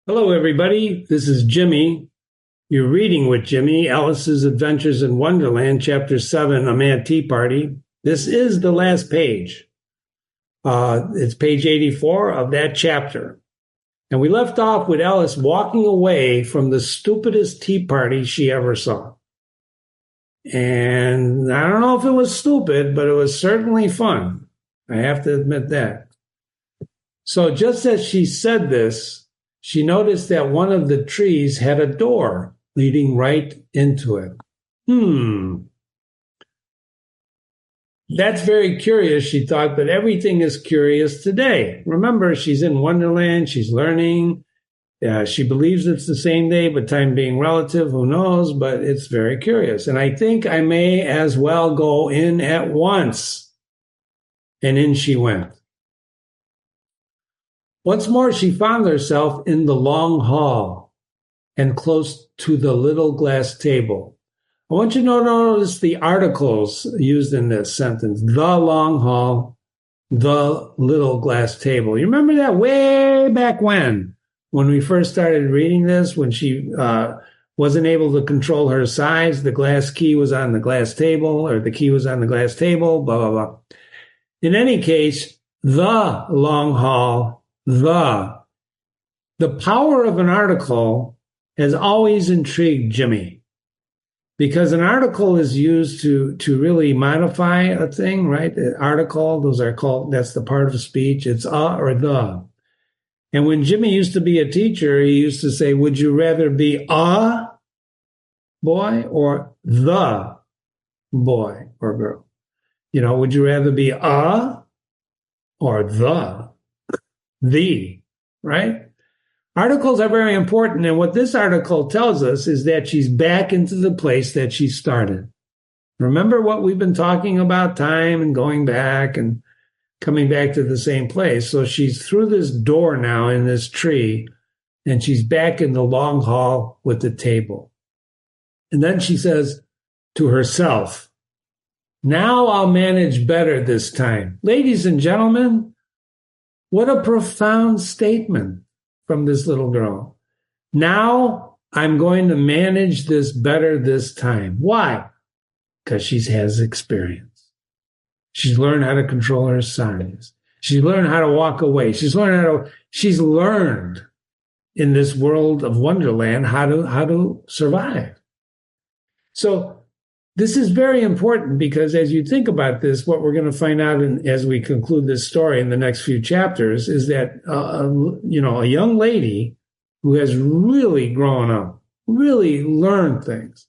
Hello, everybody. This is Jimmy. You're reading with Jimmy, Alice's Adventures in Wonderland, Chapter 7, A Mad Tea Party. This is the last page. It's page 84 of that chapter. And we left off with Alice walking away from the stupidest tea party she ever saw. And I don't know if it was stupid, but it was certainly fun. I have to admit that. So just as she said this, she noticed that one of the trees had a door leading right into it. That's very curious, she thought, but everything is curious today. Remember, she's in Wonderland, she's learning. She believes it's the same day, but time being relative, who knows, but it's very curious. And I think I may as well go in at once. And in she went. Once more, she found herself in the long hall and close to the little glass table. I want you to notice the articles used in this sentence. The long hall, the little glass table. You remember that way back when we first started reading this, when she wasn't able to control her size, the glass key was on the glass table, or the key was on the glass table, blah, blah, blah. In any case, the long hall, the power of an article has always intrigued Jimmy, because an article is used to really modify a thing, right? An article, that's the part of speech. It's or the. And when Jimmy used to be a teacher, he used to say, would you rather be a boy or the boy or girl? Would you rather be a or the, right? Articles are very important. And what this article tells us is that she's back into the place that she started. Remember what we've been talking about, time and going back and coming back to the same place. So she's through this door now in this tree, and she's back in the long hall with the table. And then she says to herself, now I'll manage better this time. Ladies and gentlemen, what a profound statement from this little girl. Now I'm going to manage this better this time. Why? Because she has experience. She's learned how to control her size. She's learned how to walk away. She's learned in this world of Wonderland how to survive. So this is very important, because as you think about this, what we're going to find out as we conclude this story in the next few chapters is that, a young lady who has really grown up, really learned things.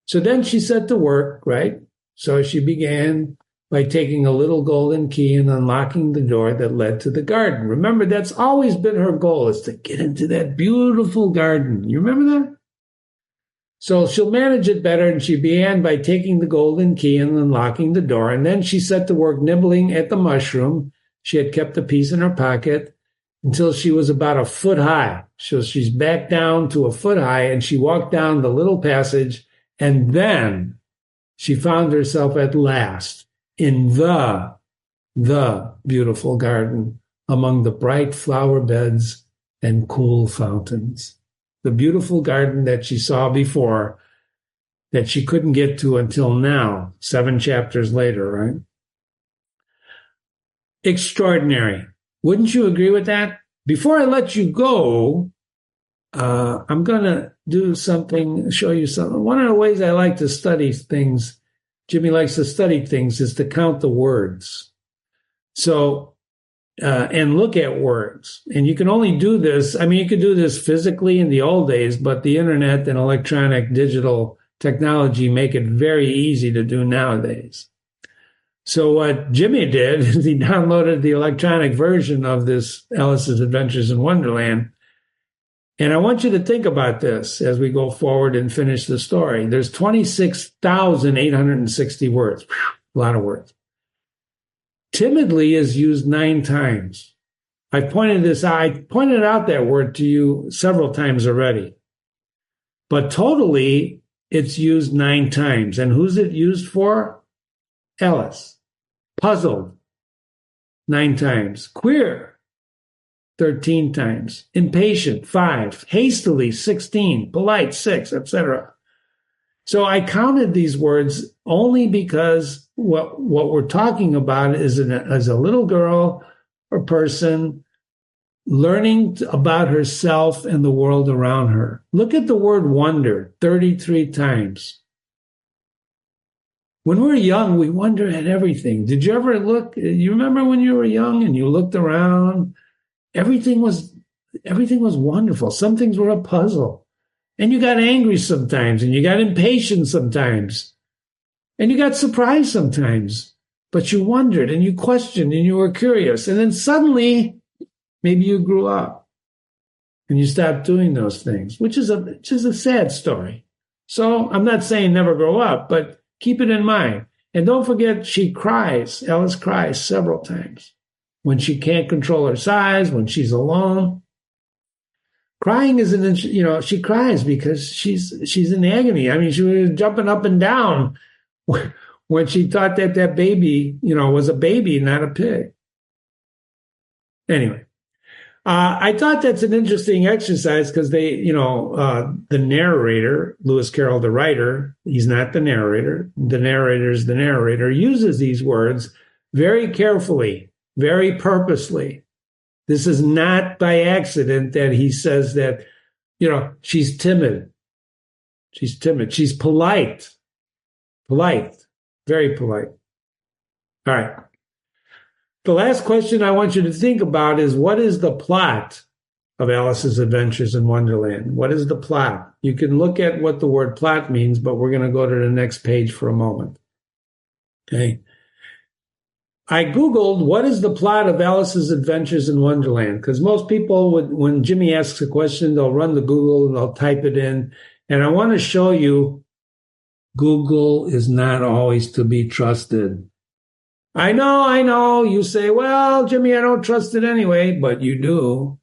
So then she set to work, right? So she began by taking a little golden key and unlocking the door that led to the garden. Remember, that's always been her goal, is to get into that beautiful garden. You remember that? So she'll manage it better, and she began by taking the golden key and unlocking the door, and then she set to work nibbling at the mushroom. She had kept a piece in her pocket until she was about a foot high. So she's back down to a foot high, and she walked down the little passage, and then she found herself at last in the beautiful garden among the bright flower beds and cool fountains. The beautiful garden that she saw before, that she couldn't get to until now, 7 chapters later, right? Extraordinary. Wouldn't you agree with that? Before I let you go, I'm going to show you something. One of the ways I like to study things, Jimmy likes to study things, is to count the words. So, and look at words. And you can only do this. You could do this physically in the old days, but the internet and electronic digital technology make it very easy to do nowadays. So what Jimmy did is he downloaded the electronic version of this Alice's Adventures in Wonderland. And I want you to think about this as we go forward and finish the story. There's 26,860 words. A lot of words. Timidly is used 9 times. I pointed out that word to you several times already. But totally, it's used 9 times. And who's it used for? Alice. Puzzled. 9 times. Queer. 13 times. Impatient, 5. Hastily, 16. Polite, 6, etc. So I counted these words only because what we're talking about is as a little girl or person learning about herself and the world around her. Look at the word wonder 33 times. When we're young, we wonder at everything. Did you ever look? You remember when you were young and you looked around? Everything was wonderful. Some things were a puzzle. And you got angry sometimes, and you got impatient sometimes, and you got surprised sometimes. But you wondered, and you questioned, and you were curious. And then suddenly, maybe you grew up, and you stopped doing those things, which is a sad story. So I'm not saying never grow up, but keep it in mind. And don't forget, Alice cries several times. When she can't control her size, when she's alone. Crying she cries because she's in agony. I mean, she was jumping up and down when she thought that baby, was a baby, not a pig. Anyway, I thought that's an interesting exercise because the narrator, Lewis Carroll, the writer, he's not the narrator. The narrator is the narrator, uses these words very carefully, very purposely. This is not by accident that he says that, she's timid. She's timid. She's polite. Polite. Very polite. All right. The last question I want you to think about is, what is the plot of Alice's Adventures in Wonderland? What is the plot? You can look at what the word plot means, but we're going to go to the next page for a moment. Okay. I Googled, what is the plot of Alice's Adventures in Wonderland? Because most people, when Jimmy asks a question, they'll run to Google and they'll type it in. And I want to show you Google is not always to be trusted. I know. You say, well, Jimmy, I don't trust it anyway, but you do.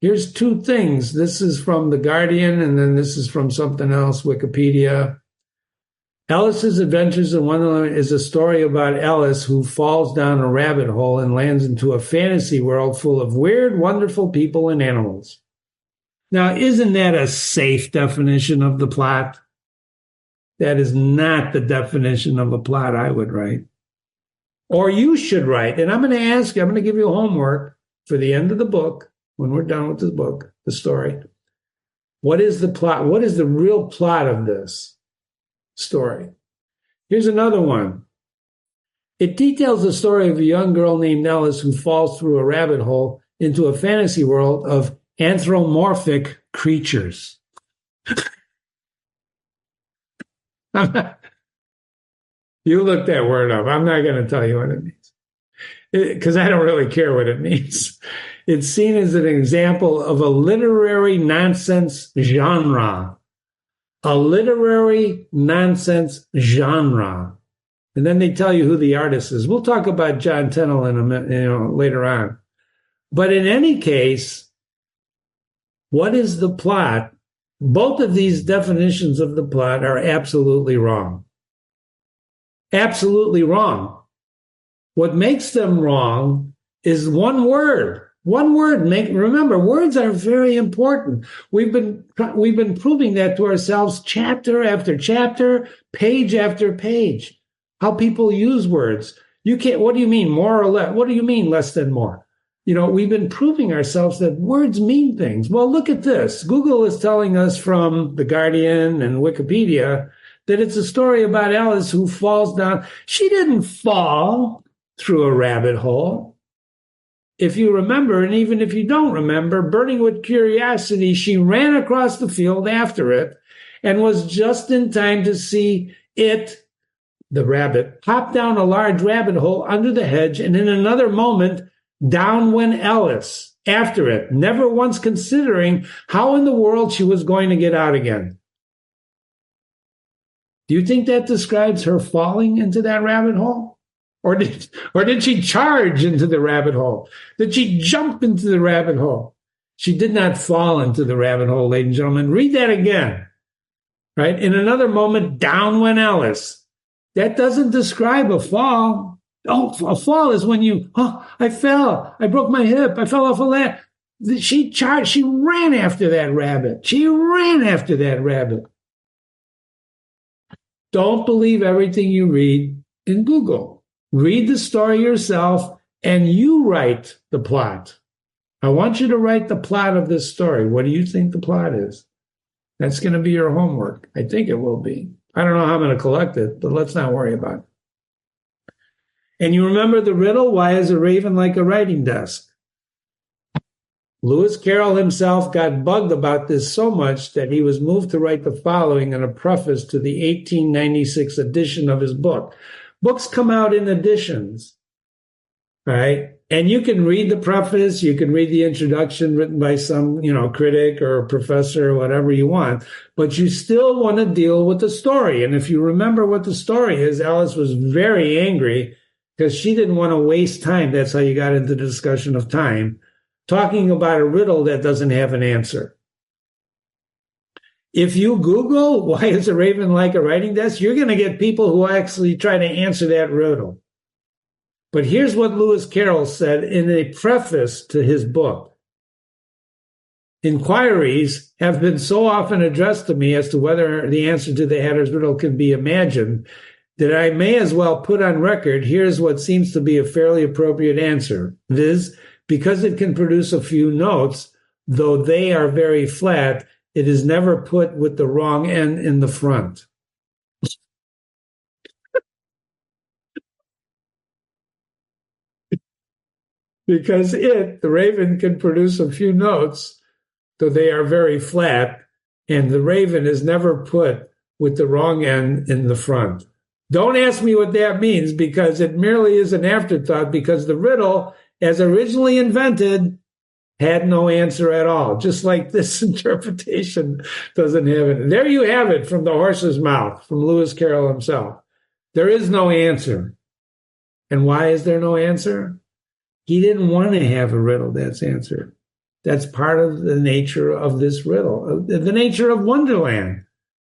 Here's two things. This is from The Guardian, and then this is from something else, Wikipedia. Alice's Adventures in Wonderland is a story about Alice who falls down a rabbit hole and lands into a fantasy world full of weird, wonderful people and animals. Now, isn't that a safe definition of the plot? That is not the definition of a plot I would write. Or you should write. And I'm going to ask you, I'm going to give you homework for the end of the book, when we're done with the book, the story. What is the plot? What is the real plot of this story? Here's another one. It details the story of a young girl named Alice who falls through a rabbit hole into a fantasy world of anthropomorphic creatures. You look that word up. I'm not going to tell you what it means because I don't really care what it means. It's seen as an example of a literary nonsense genre. A literary nonsense genre. And then they tell you who the artist is. We'll talk about John Tennell in a minute, later on. But in any case, what is the plot? Both of these definitions of the plot are absolutely wrong. Absolutely wrong. What makes them wrong is one word. One word. Remember, words are very important. We've been proving that to ourselves chapter after chapter, page after page. How people use words. You can't. What do you mean, more or less? What do you mean, less than more? We've been proving ourselves that words mean things. Well, look at this. Google is telling us from The Guardian and Wikipedia that it's a story about Alice who falls down. She didn't fall through a rabbit hole. If you remember, and even if you don't remember, burning with curiosity, she ran across the field after it and was just in time to see it, the rabbit, pop down a large rabbit hole under the hedge, and in another moment, down went Alice after it, never once considering how in the world she was going to get out again. Do you think that describes her falling into that rabbit hole? Or did she charge into the rabbit hole? Did she jump into the rabbit hole? She did not fall into the rabbit hole, ladies and gentlemen. Read that again. Right? In another moment, down went Alice. That doesn't describe a fall. Oh, a fall is when I fell. I broke my hip. I fell off a ladder. She ran after that rabbit. She ran after that rabbit. Don't believe everything you read in Google. Read the story yourself and you write the plot. I want you to write the plot of this story. What do you think the plot is? That's going to be your homework. I think it will be. I don't know how I'm going to collect it, but let's not worry about it. And you remember the riddle, why is a raven like a writing desk? Lewis Carroll himself got bugged about this so much that he was moved to write the following in a preface to the 1896 edition of his book. Books come out in editions, right? And you can read the preface, you can read the introduction written by some, critic or professor or whatever you want, but you still want to deal with the story. And if you remember what the story is, Alice was very angry because she didn't want to waste time. That's how you got into the discussion of time, talking about a riddle that doesn't have an answer. If you Google, why is a raven like a writing desk, you're going to get people who actually try to answer that riddle. But here's what Lewis Carroll said in a preface to his book. Inquiries have been so often addressed to me as to whether the answer to the Hatter's riddle can be imagined that I may as well put on record, here's what seems to be a fairly appropriate answer, viz., because it can produce a few notes, though they are very flat, it is never put with the wrong end in the front. Because the raven, can produce a few notes, though they are very flat, and the raven is never put with the wrong end in the front. Don't ask me what that means, because it merely is an afterthought, because the riddle, as originally invented, had no answer at all, just like this interpretation doesn't have it. There you have it from the horse's mouth, from Lewis Carroll himself. There is no answer. And why is there no answer? He didn't want to have a riddle that's answered. That's part of the nature of this riddle, the nature of Wonderland.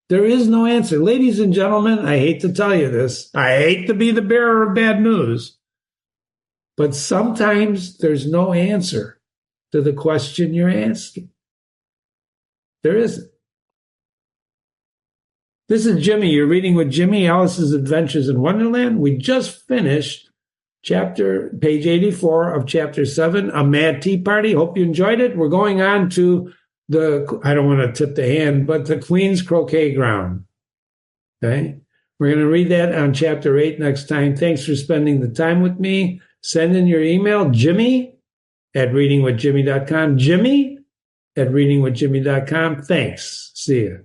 There is no answer. Ladies and gentlemen, I hate to tell you this. I hate to be the bearer of bad news. But sometimes there's no answer to the question you're asking. There isn't. This is Jimmy. You're reading with Jimmy, Alice's Adventures in Wonderland. We just finished page 84 of chapter 7, A Mad Tea Party. Hope you enjoyed it. We're going on to I don't want to tip the hand, but the Queen's Croquet Ground. Okay? We're going to read that on chapter 8 next time. Thanks for spending the time with me. Send in your email, Jimmy@readingwithjimmy.com. Jimmy@readingwithjimmy.com. Thanks. See you.